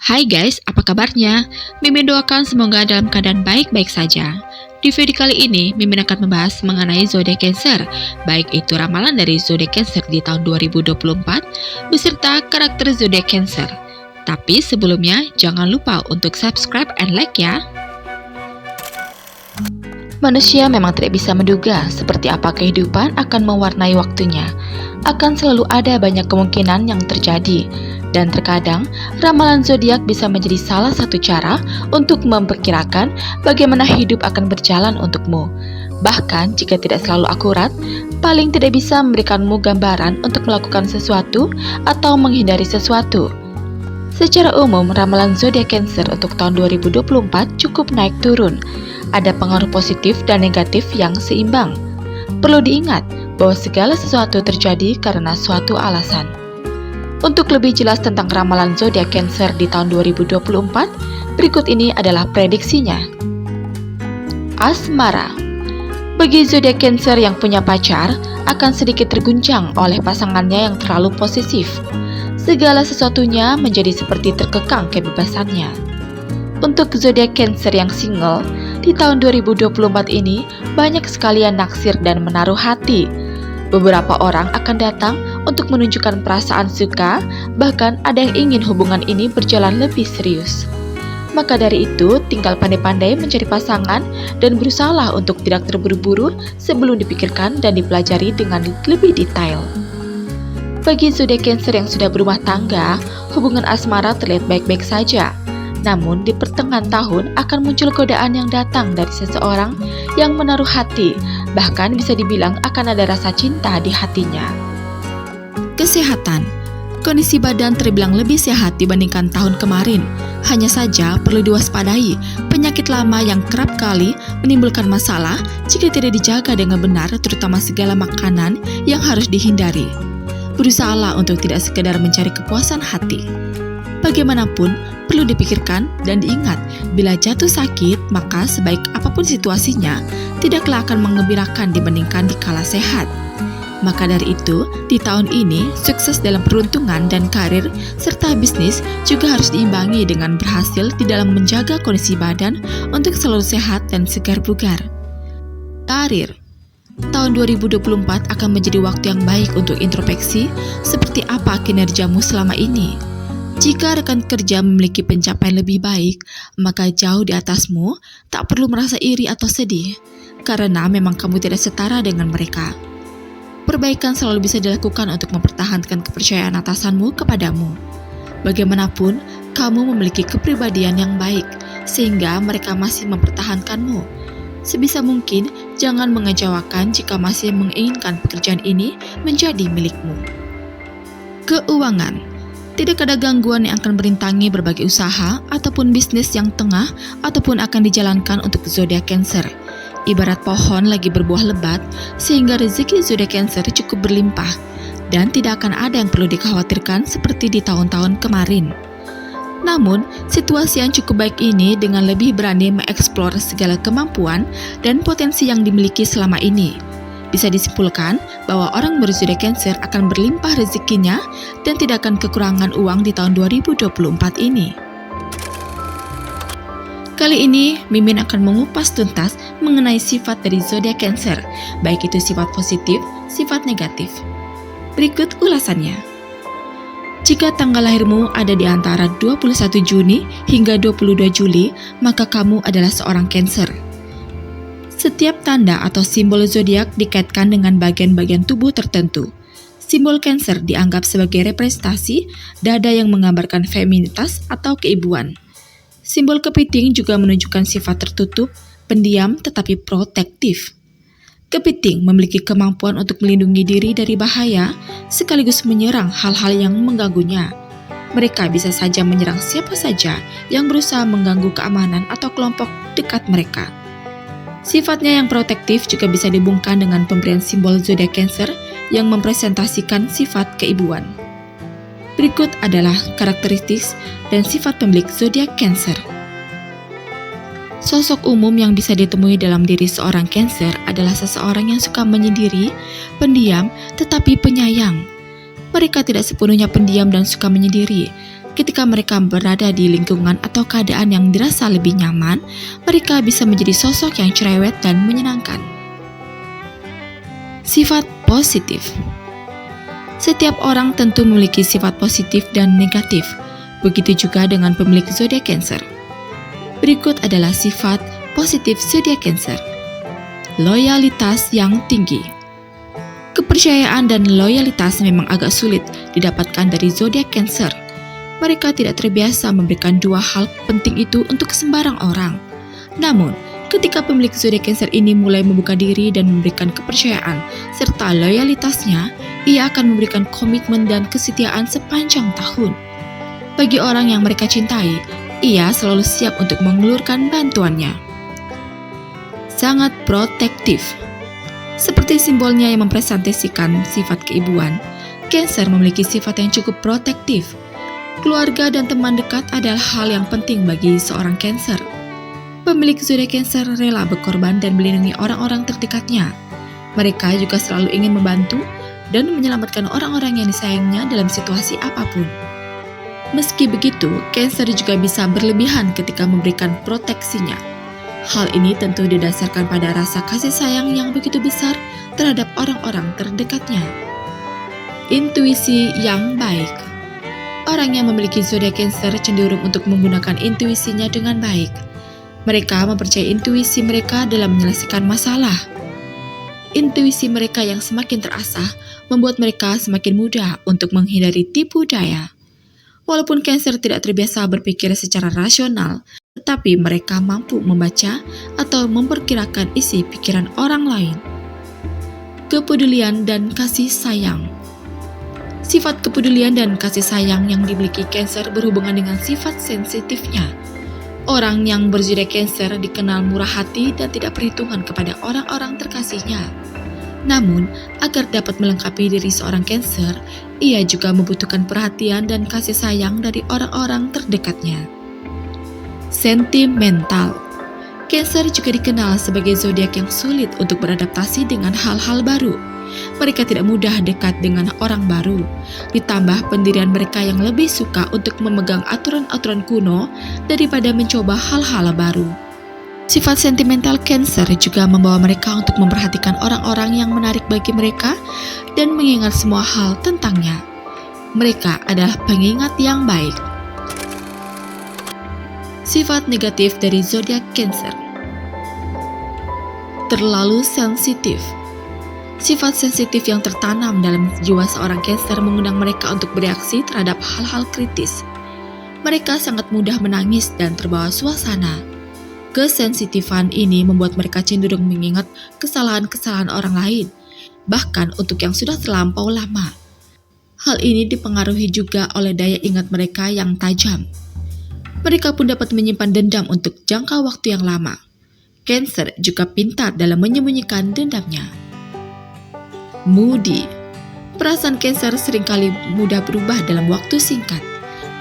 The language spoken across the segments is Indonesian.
Hai guys, apa kabarnya? Mimin doakan semoga dalam keadaan baik-baik saja. Di video kali ini, Mimin akan membahas mengenai zodiak Cancer, baik itu ramalan dari zodiak Cancer di tahun 2024 beserta karakter zodiak Cancer. Tapi sebelumnya, jangan lupa untuk subscribe and like ya. Manusia memang tidak bisa menduga seperti apa kehidupan akan mewarnai waktunya. Akan selalu ada banyak kemungkinan yang terjadi. Dan terkadang, ramalan zodiak bisa menjadi salah satu cara untuk memperkirakan bagaimana hidup akan berjalan untukmu. Bahkan jika tidak selalu akurat, paling tidak bisa memberikanmu gambaran untuk melakukan sesuatu atau menghindari sesuatu. Secara umum, ramalan zodiak Cancer untuk tahun 2024 cukup naik turun. Ada pengaruh positif dan negatif yang seimbang. Perlu diingat bahwa segala sesuatu terjadi karena suatu alasan. Untuk lebih jelas tentang ramalan zodiak Cancer di tahun 2024, berikut ini adalah prediksinya. Asmara. Bagi zodiak Cancer yang punya pacar, akan sedikit terguncang oleh pasangannya yang terlalu posesif. Segala sesuatunya menjadi seperti terkekang kebebasannya. Untuk zodiak Cancer yang single, di tahun 2024 ini banyak sekali yang naksir dan menaruh hati. Beberapa orang akan datang untuk menunjukkan perasaan suka, bahkan ada yang ingin hubungan ini berjalan lebih serius. Maka dari itu, tinggal pandai-pandai mencari pasangan dan berusahalah untuk tidak terburu-buru sebelum dipikirkan dan dipelajari dengan lebih detail. Bagi zodiak Cancer yang sudah berumah tangga, hubungan asmara terlihat baik-baik saja. Namun, di pertengahan tahun akan muncul godaan yang datang dari seseorang yang menaruh hati, bahkan bisa dibilang akan ada rasa cinta di hatinya. Kesehatan. Kondisi badan terbilang lebih sehat dibandingkan tahun kemarin. Hanya saja perlu diwaspadai, penyakit lama yang kerap kali menimbulkan masalah jika tidak dijaga dengan benar, terutama segala makanan yang harus dihindari. Berusahalah untuk tidak sekedar mencari kepuasan hati. Bagaimanapun, perlu dipikirkan dan diingat, bila jatuh sakit, maka sebaik apapun situasinya, tidaklah akan mengembirakan dibandingkan dikala sehat. Maka dari itu, di tahun ini, sukses dalam peruntungan dan karir, serta bisnis juga harus diimbangi dengan berhasil di dalam menjaga kondisi badan untuk selalu sehat dan segar bugar. Karir. Tahun 2024 akan menjadi waktu yang baik untuk introspeksi seperti apa kinerjamu selama ini. Jika rekan kerja memiliki pencapaian lebih baik, maka jauh di atasmu tak perlu merasa iri atau sedih, karena memang kamu tidak setara dengan mereka. Perbaikan selalu bisa dilakukan untuk mempertahankan kepercayaan atasanmu kepadamu. Bagaimanapun, kamu memiliki kepribadian yang baik, sehingga mereka masih mempertahankanmu. Sebisa mungkin, jangan mengecewakan jika masih menginginkan pekerjaan ini menjadi milikmu. Keuangan. Tidak ada gangguan yang akan merintangi berbagai usaha ataupun bisnis yang tengah ataupun akan dijalankan untuk zodiak Cancer. Ibarat pohon lagi berbuah lebat, sehingga rezeki zodiak Cancer cukup berlimpah dan tidak akan ada yang perlu dikhawatirkan seperti di tahun-tahun kemarin. Namun, situasi yang cukup baik ini dengan lebih berani mengeksplor segala kemampuan dan potensi yang dimiliki selama ini. Bisa disimpulkan bahwa orang berzodiak Cancer akan berlimpah rezekinya dan tidak akan kekurangan uang di tahun 2024 ini. Kali ini, Mimin akan mengupas tuntas mengenai sifat dari zodiak Cancer, baik itu sifat positif, sifat negatif. Berikut ulasannya. Jika tanggal lahirmu ada di antara 21 Juni hingga 22 Juli, maka kamu adalah seorang Cancer. Setiap tanda atau simbol zodiak dikaitkan dengan bagian-bagian tubuh tertentu. Simbol Cancer dianggap sebagai representasi dada yang menggambarkan feminitas atau keibuan. Simbol kepiting juga menunjukkan sifat tertutup, pendiam tetapi protektif. Kepiting memiliki kemampuan untuk melindungi diri dari bahaya sekaligus menyerang hal-hal yang mengganggunya. Mereka bisa saja menyerang siapa saja yang berusaha mengganggu keamanan atau kelompok dekat mereka. Sifatnya yang protektif juga bisa dihubungkan dengan pemberian simbol zodiak Cancer yang mempresentasikan sifat keibuan. Berikut adalah karakteristik dan sifat pemilik zodiak Cancer. Sosok umum yang bisa ditemui dalam diri seorang Cancer adalah seseorang yang suka menyendiri, pendiam, tetapi penyayang. Mereka tidak sepenuhnya pendiam dan suka menyendiri. Ketika mereka berada di lingkungan atau keadaan yang dirasa lebih nyaman, mereka bisa menjadi sosok yang cerewet dan menyenangkan. Sifat positif. Setiap orang tentu memiliki sifat positif dan negatif. Begitu juga dengan pemilik zodiak Cancer. Berikut adalah sifat positif zodiak Cancer. Loyalitas yang tinggi. Kepercayaan dan loyalitas memang agak sulit didapatkan dari zodiak Cancer. Mereka tidak terbiasa memberikan dua hal penting itu untuk sembarang orang. Namun, ketika pemilik zodiak Cancer ini mulai membuka diri dan memberikan kepercayaan serta loyalitasnya, ia akan memberikan komitmen dan kesetiaan sepanjang tahun. Bagi orang yang mereka cintai, ia selalu siap untuk mengulurkan bantuannya. Sangat protektif. Seperti simbolnya yang mempresentasikan sifat keibuan, Cancer memiliki sifat yang cukup protektif. Keluarga dan teman dekat adalah hal yang penting bagi seorang Cancer. Pemilik zodiak Cancer rela berkorban dan melindungi orang-orang terdekatnya. Mereka juga selalu ingin membantu dan menyelamatkan orang-orang yang disayangnya dalam situasi apapun. Meski begitu, Cancer juga bisa berlebihan ketika memberikan proteksinya. Hal ini tentu didasarkan pada rasa kasih sayang yang begitu besar terhadap orang-orang terdekatnya. Intuisi yang baik. Orang yang memiliki zodiak Cancer cenderung untuk menggunakan intuisinya dengan baik. Mereka mempercayai intuisi mereka dalam menyelesaikan masalah. Intuisi mereka yang semakin terasah membuat mereka semakin mudah untuk menghindari tipu daya. Walaupun Cancer tidak terbiasa berpikir secara rasional, tetapi mereka mampu membaca atau memperkirakan isi pikiran orang lain. Kepedulian dan kasih sayang. Sifat kepedulian dan kasih sayang yang dimiliki Cancer berhubungan dengan sifat sensitifnya. Orang yang berzodiak Cancer dikenal murah hati dan tidak perhitungan kepada orang-orang terkasihnya. Namun, agar dapat melengkapi diri seorang Cancer, ia juga membutuhkan perhatian dan kasih sayang dari orang-orang terdekatnya. Sentimental. Cancer juga dikenal sebagai zodiak yang sulit untuk beradaptasi dengan hal-hal baru. Mereka tidak mudah dekat dengan orang baru. Ditambah pendirian mereka yang lebih suka untuk memegang aturan-aturan kuno daripada mencoba hal-hal baru. Sifat sentimental Cancer juga membawa mereka untuk memperhatikan orang-orang yang menarik bagi mereka dan mengingat semua hal tentangnya. Mereka adalah pengingat yang baik. Sifat negatif dari zodiak Cancer. Terlalu sensitif. Sifat sensitif yang tertanam dalam jiwa seorang Cancer mengundang mereka untuk bereaksi terhadap hal-hal kritis. Mereka sangat mudah menangis dan terbawa suasana. Kesensitifan ini membuat mereka cenderung mengingat kesalahan-kesalahan orang lain, bahkan untuk yang sudah terlampau lama. Hal ini dipengaruhi juga oleh daya ingat mereka yang tajam. Mereka pun dapat menyimpan dendam untuk jangka waktu yang lama. Cancer juga pintar dalam menyembunyikan dendamnya. Moody. Perasaan Cancer seringkali mudah berubah dalam waktu singkat.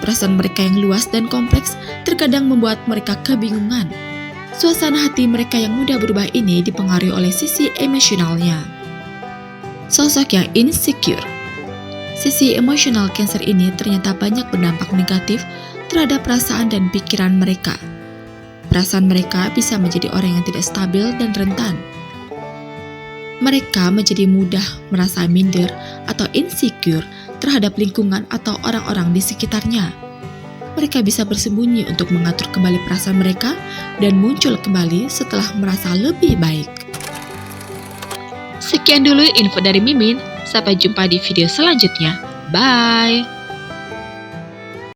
Perasaan mereka yang luas dan kompleks terkadang membuat mereka kebingungan. Suasana hati mereka yang mudah berubah ini dipengaruhi oleh sisi emosionalnya. Sosok yang insecure. Sisi emosional Cancer ini ternyata banyak berdampak negatif terhadap perasaan dan pikiran mereka. Perasaan mereka bisa menjadi orang yang tidak stabil dan rentan. Mereka menjadi mudah merasa minder atau insecure terhadap lingkungan atau orang-orang di sekitarnya. Mereka bisa bersembunyi untuk mengatur kembali perasaan mereka dan muncul kembali setelah merasa lebih baik. Sekian dulu info dari Mimin, sampai jumpa di video selanjutnya. Bye!